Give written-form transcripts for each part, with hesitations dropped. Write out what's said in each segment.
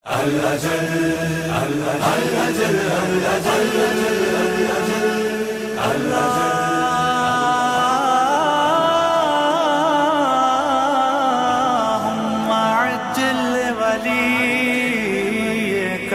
اللهم عجل وليك اللهم عجل وليك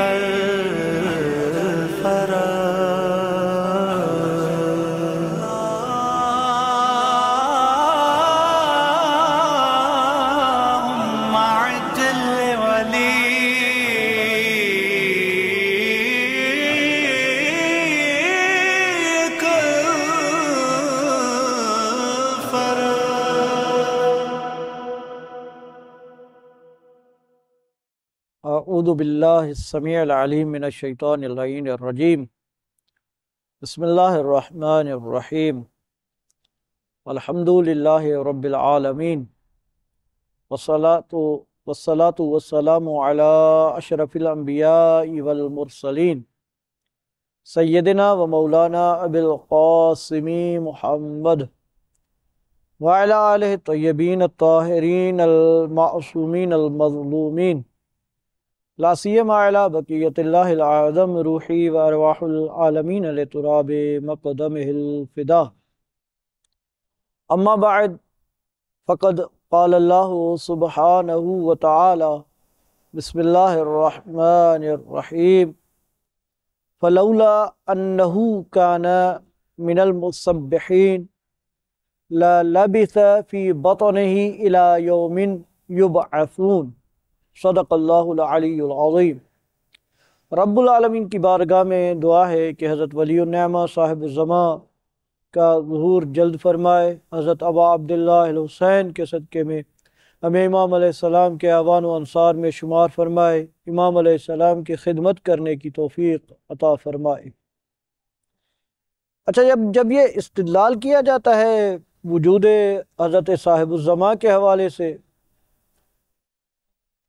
اعوذ باللہ السمیع العلیم من الشیطان اللعین الرجیم بسم اللہ الرحمن الرحیم الحمد للہ رب العالمین والصلاة والسلام علی اشرف الانبیاء والمرسلین سیدنا و مولانا ابی القاسم محمد وعلی آلہ الطیبین الطاہرین المعصومین المظلومین لا سیما علی بقیت اللہ العظم روحی و ارواح العالمین لتراب مقدمہ الفدا اما بعد فقد قال اللہ سبحانہ وتعالی بسم اللہ الرحمن الرحیم فلولا انہ کان من المسبحین للبث فی بطنہ الی یوم یبعثون صدق اللہ العلی العظیم۔ رب العالمین کی بارگاہ میں دعا ہے کہ حضرت ولی النعمہ صاحب الزمان کا ظہور جلد فرمائے، حضرت ابا عبداللہ الحسین کے صدقے میں ہمیں امام علیہ السلام کے اعوان و انصار میں شمار فرمائے، امام علیہ السلام کی خدمت کرنے کی توفیق عطا فرمائے۔ اچھا، جب یہ استدلال کیا جاتا ہے وجود حضرت صاحب الزمان کے حوالے سے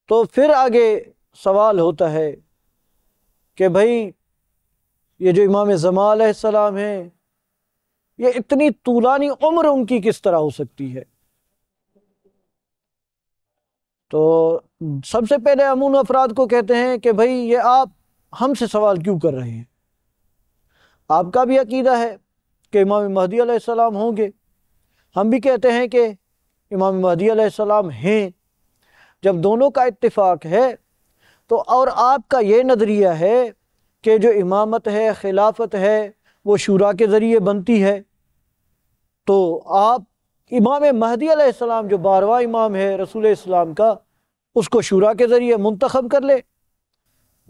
تو پھر آگے سوال ہوتا ہے کہ بھائی یہ جو امام زمان علیہ السلام ہیں، یہ اتنی طولانی عمر ان کی کس طرح ہو سکتی ہے؟ تو سب سے پہلے ہم ان افراد کو کہتے ہیں کہ بھائی یہ آپ ہم سے سوال کیوں کر رہے ہیں؟ آپ کا بھی عقیدہ ہے کہ امام مہدی علیہ السلام ہوں گے، ہم بھی کہتے ہیں کہ امام مہدی علیہ السلام ہیں۔ جب دونوں کا اتفاق ہے تو اور آپ کا یہ نظریہ ہے کہ جو امامت ہے، خلافت ہے، وہ شورا کے ذریعے بنتی ہے، تو آپ امام مہدی علیہ السلام جو 12واں امام ہے رسول اسلام کا، اس کو شورا کے ذریعے منتخب کر لے،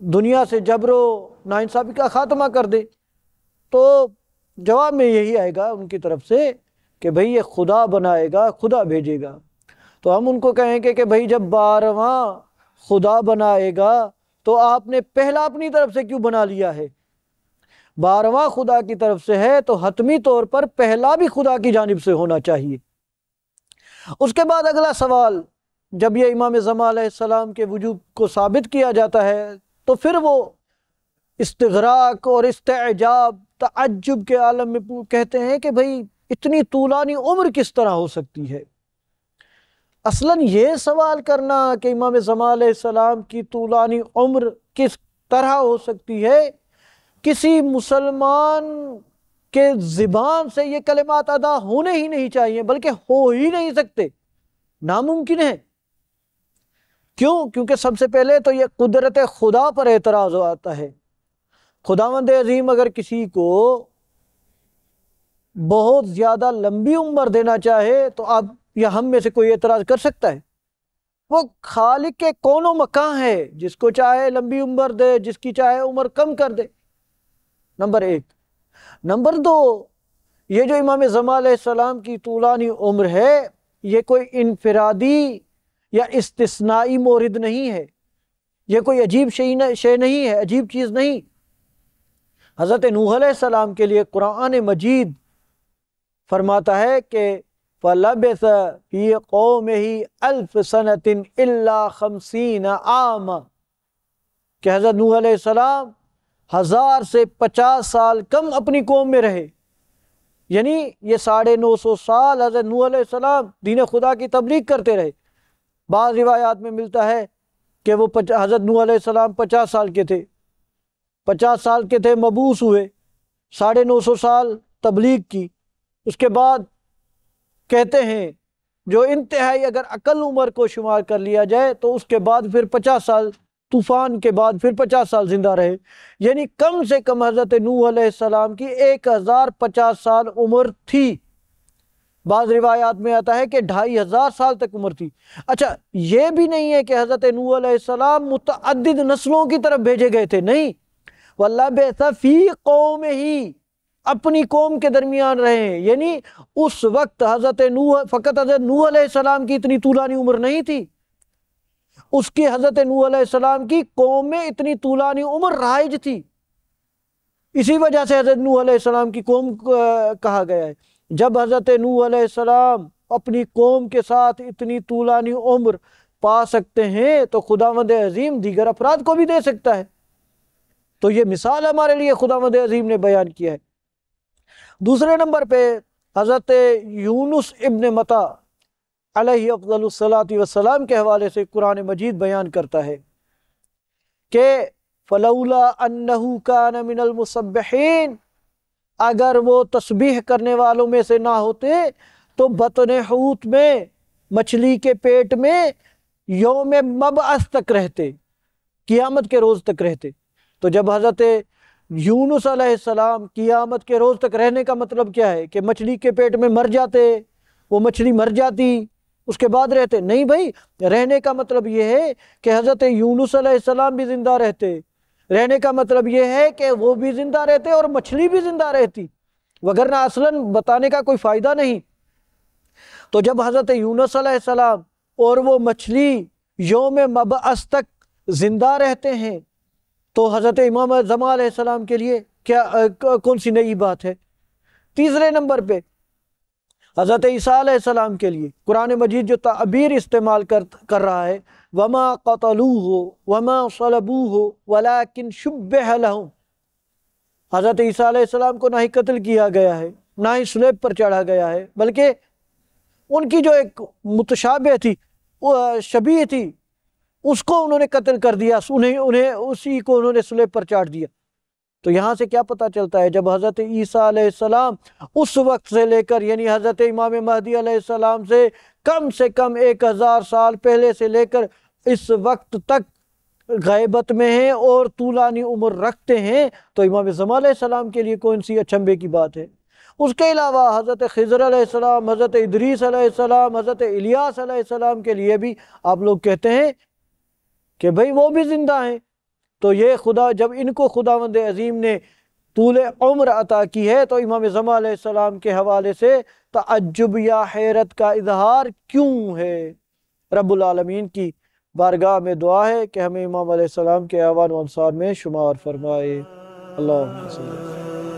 دنیا سے جبر و ناانصافی کا خاتمہ کر دے۔ تو جواب میں یہی آئے گا ان کی طرف سے کہ بھئی یہ خدا بنائے گا، خدا بھیجے گا۔ تو ہم ان کو کہیں گے کہ بھئی جب 12واں خدا بنائے گا تو آپ نے پہلا اپنی طرف سے کیوں بنا لیا ہے؟ 12واں خدا کی طرف سے ہے تو حتمی طور پر پہلا بھی خدا کی جانب سے ہونا چاہیے۔ اس کے بعد اگلا سوال، جب یہ امام زمان علیہ السلام کے وجود کو ثابت کیا جاتا ہے تو پھر وہ استغراق اور استعجاب، تعجب کے عالم میں کہتے ہیں کہ بھئی اتنی طولانی عمر کس طرح ہو سکتی ہے؟ اصلاً یہ سوال کرنا کہ امام زمان علیہ السلام کی طولانی عمر کس طرح ہو سکتی ہے، کسی مسلمان کے زبان سے یہ کلمات ادا ہونے ہی نہیں چاہیے، بلکہ ہو ہی نہیں سکتے، ناممکن ہے۔ کیوں؟ کیونکہ سب سے پہلے تو یہ قدرت خدا پر اعتراض آتا ہے۔ خداوند عظیم اگر کسی کو بہت زیادہ لمبی عمر دینا چاہے تو آپ یا ہم میں سے کوئی اعتراض کر سکتا ہے؟ وہ خالق کے کون و مکان ہے، جس کو چاہے لمبی عمر دے، جس کی چاہے عمر کم کر دے، نمبر 1۔ نمبر 2، یہ جو امام زمان علیہ السلام کی طولانی عمر ہے، یہ کوئی انفرادی یا استثنائی مورد نہیں ہے، یہ کوئی عجیب شے نہیں ہے، عجیب چیز نہیں۔ حضرت نوح علیہ السلام کے لیے قرآن مجید فرماتا ہے کہ فَلَبِثَ فِي قَوْمِهِ أَلْفَ سَنَةٍ إِلَّا 50 عَامًا، کہ حضرت نوح علیہ السلام 1000 سے 50 سال کم اپنی قوم میں رہے، یعنی یہ 950 سال حضرت نوح علیہ السلام دین خدا کی تبلیغ کرتے رہے۔ بعض روایات میں ملتا ہے کہ وہ حضرت نوح علیہ السلام 50 سال کے تھے، 50 سال کے تھے، مبعوث ہوئے، 950 سال تبلیغ کی، اس کے بعد کہتے ہیں جو انتہائی اگر اقل عمر کو شمار کر لیا جائے تو اس کے بعد پھر 50 سال، طوفان کے بعد پھر 50 سال زندہ رہے، یعنی کم سے کم حضرت نوح علیہ السلام کی 1050 سال عمر تھی۔ بعض روایات میں آتا ہے کہ 2500 سال تک عمر تھی۔ اچھا، یہ بھی نہیں ہے کہ حضرت نوح علیہ السلام متعدد نسلوں کی طرف بھیجے گئے تھے، نہیں، واللہ بعث فی قوم ہی، اپنی قوم کے درمیان رہے ہیں، یعنی اس وقت حضرت نوح، فقط حضرت نوح علیہ السلام کی اتنی طولانی عمر نہیں تھی، اس کی حضرت نوح علیہ السلام کی قوم میں اتنی طولانی عمر رائج تھی، اسی وجہ سے حضرت نوح علیہ السلام کی قوم کہا گیا ہے۔ جب حضرت نوح علیہ السلام اپنی قوم کے ساتھ اتنی طولانی عمر پا سکتے ہیں تو خداوند عظیم دیگر افراد کو بھی دے سکتا ہے، تو یہ مثال ہمارے لیے خداوند عظیم نے بیان کیا ہے۔ دوسرے نمبر پہ حضرت یونس ابن متی علیہ افضل الصلاۃ والسلام کے حوالے سے قرآن مجید بیان کرتا ہے کہ فلولا انہ کان من المسبحین، اگر وہ تسبیح کرنے والوں میں سے نہ ہوتے تو بطن حوت میں، مچھلی کے پیٹ میں یوم مبعث تک رہتے، قیامت کے روز تک رہتے۔ تو جب حضرت یونس علیہ السلام قیامت کے روز تک رہنے کا مطلب کیا ہے کہ مچھلی کے پیٹ میں مر جاتے، وہ مچھلی مر جاتی اس کے بعد رہتے؟ نہیں بھائی، رہنے کا مطلب یہ ہے کہ حضرت یونس علیہ السلام بھی زندہ رہتے، رہنے کا مطلب یہ ہے کہ وہ بھی زندہ رہتے اور مچھلی بھی زندہ رہتی، وگرنہ اصلاً بتانے کا کوئی فائدہ نہیں۔ تو جب حضرت یونس علیہ السلام اور وہ مچھلی یوم مبعث تک زندہ رہتے ہیں تو حضرت امام زمان علیہ السلام کے لیے کیا کون سی نئی بات ہے؟ تیسرے نمبر پہ حضرت عیسیٰ علیہ السلام کے لیے قرآن مجید جو تعبیر استعمال کر رہا ہے، وما قتلوہ وما صلبوہ ولکن شبہ لہم، حضرت عیسیٰ علیہ السلام کو نہ ہی قتل کیا گیا ہے، نہ ہی صلیب پر چڑھا گیا ہے، بلکہ ان کی جو ایک متشابہ تھی، شبیہ تھی، اس کو انہوں نے قتل کر دیا، اسی کو انہوں نے صلیب پر چاڑ دیا۔ تو یہاں سے کیا پتہ چلتا ہے؟ جب حضرت عیسیٰ علیہ السلام اس وقت سے لے کر، یعنی حضرت امام مہدی علیہ السلام سے کم 1000 سال پہلے سے لے کر اس وقت تک غیبت میں ہیں اور طولانی عمر رکھتے ہیں، تو امام زمان علیہ السلام کے لیے کون سی اچنبے کی بات ہے؟ اس کے علاوہ حضرت خضر علیہ السلام، حضرت ادریس علیہ السلام، حضرت الیاس علیہ السلام کے لیے بھی آپ لوگ کہتے ہیں کہ بھئی وہ بھی زندہ ہیں۔ تو یہ جب ان کو خداوند عظیم نے طول عمر عطا کی ہے تو امام زمان علیہ السلام کے حوالے سے تعجب یا حیرت کا اظہار کیوں ہے؟ رب العالمین کی بارگاہ میں دعا ہے کہ ہمیں امام علیہ السلام کے اعوان و انصار میں شمار فرمائے۔ اللہم صلی اللہ علیہ وسلم۔